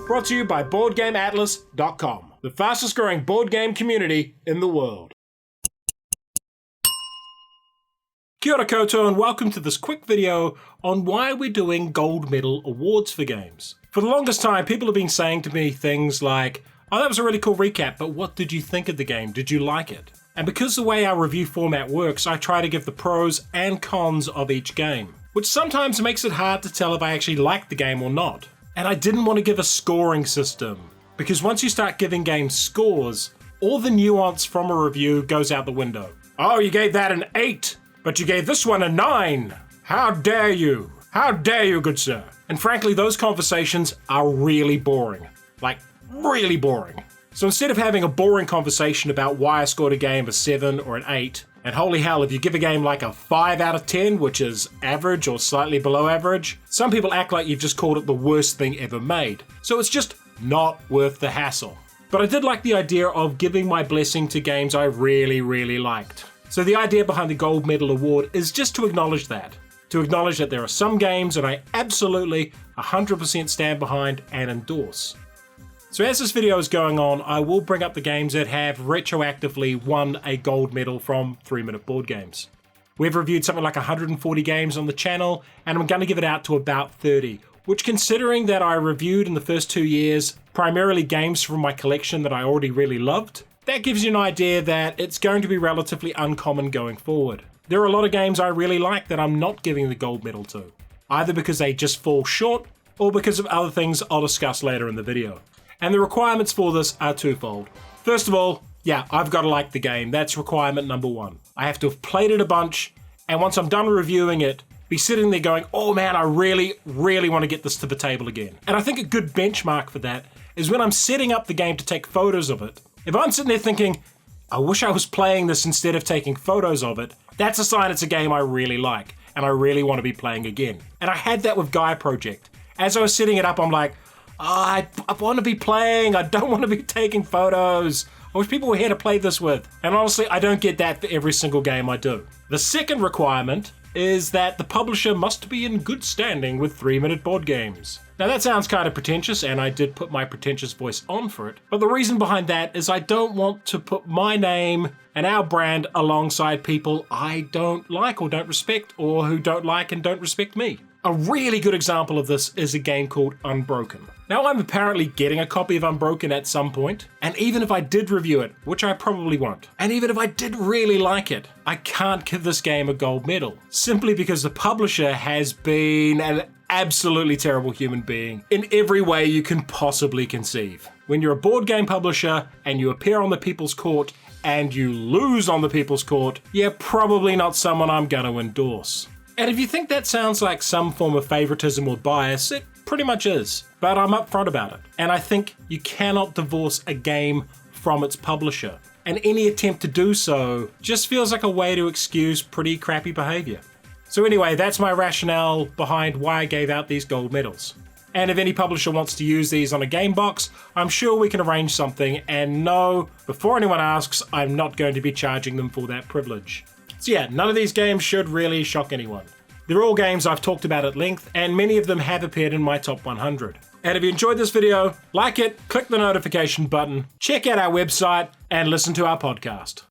brought to you by BoardGameAtlas.com, the fastest growing board game community in the world. Kia ora koutou and welcome to this quick video on why we're doing gold medal awards for games. For the longest time, people have been saying to me things like, oh, that was a really cool recap, but what did you think of the game? Did you like it? And because the way our review format works, I try to give the pros and cons of each game, which sometimes makes it hard to tell if I actually like the game or not. And I didn't want to give a scoring system, because once you start giving games scores, all the nuance from a review goes out the window. Oh, you gave that an 8, but you gave this one a 9. How dare you? How dare you, good sir? And frankly, those conversations are really boring. Like, really boring. So instead of having a boring conversation about why I scored a game a 7 or an 8, and holy hell, if you give a game like a 5 out of 10, which is average or slightly below average, some people act like you've just called it the worst thing ever made. So it's just not worth the hassle. But I did like the idea of giving my blessing to games I really, really liked. So the idea behind the Gold Medal Award is just to acknowledge that. To acknowledge that there are some games that I absolutely 100% stand behind and endorse. So as this video is going on, I will bring up the games that have retroactively won a gold medal from 3-Minute Board Games. We've reviewed something like 140 games on the channel, and I'm going to give it out to about 30, which, considering that I reviewed in the first 2 years primarily games from my collection that I already really loved, that gives you an idea that it's going to be relatively uncommon going forward. There are a lot of games I really like that I'm not giving the gold medal to, either because they just fall short or because of other things I'll discuss later in the video. And the requirements for this are twofold. First of all, yeah, I've got to like the game. That's requirement number 1. I have to have played it a bunch, and once I'm done reviewing it, be sitting there going, oh man, I really, really want to get this to the table again. And I think a good benchmark for that is when I'm setting up the game to take photos of it. If I'm sitting there thinking, I wish I was playing this instead of taking photos of it, that's a sign it's a game I really like, and I really want to be playing again. And I had that with Gaia Project. As I was setting it up, I'm like, I want to be playing, I don't want to be taking photos. I wish people were here to play this with. And honestly, I don't get that for every single game I do. The second requirement is that the publisher must be in good standing with 3-Minute Board Games. Now that sounds kind of pretentious, and I did put my pretentious voice on for it, but the reason behind that is I don't want to put my name and our brand alongside people I don't like or don't respect, or who don't like and don't respect me. A really good example of this is a game called Unbroken. Now I'm apparently getting a copy of Unbroken at some point, and even if I did review it, which I probably won't, and even if I did really like it, I can't give this game a gold medal, simply because the publisher has been an absolutely terrible human being in every way you can possibly conceive. When you're a board game publisher and you appear on the People's Court and you lose on the People's Court, you're probably not someone I'm going to endorse. And if you think that sounds like some form of favoritism or bias, it pretty much is. But I'm upfront about it. And I think you cannot divorce a game from its publisher. And any attempt to do so just feels like a way to excuse pretty crappy behavior. So anyway, that's my rationale behind why I gave out these gold medals. And if any publisher wants to use these on a game box, I'm sure we can arrange something. And no, before anyone asks, I'm not going to be charging them for that privilege. So yeah, none of these games should really shock anyone. They're all games I've talked about at length, and many of them have appeared in my top 100. And if you enjoyed this video, like it, click the notification button, check out our website, and listen to our podcast.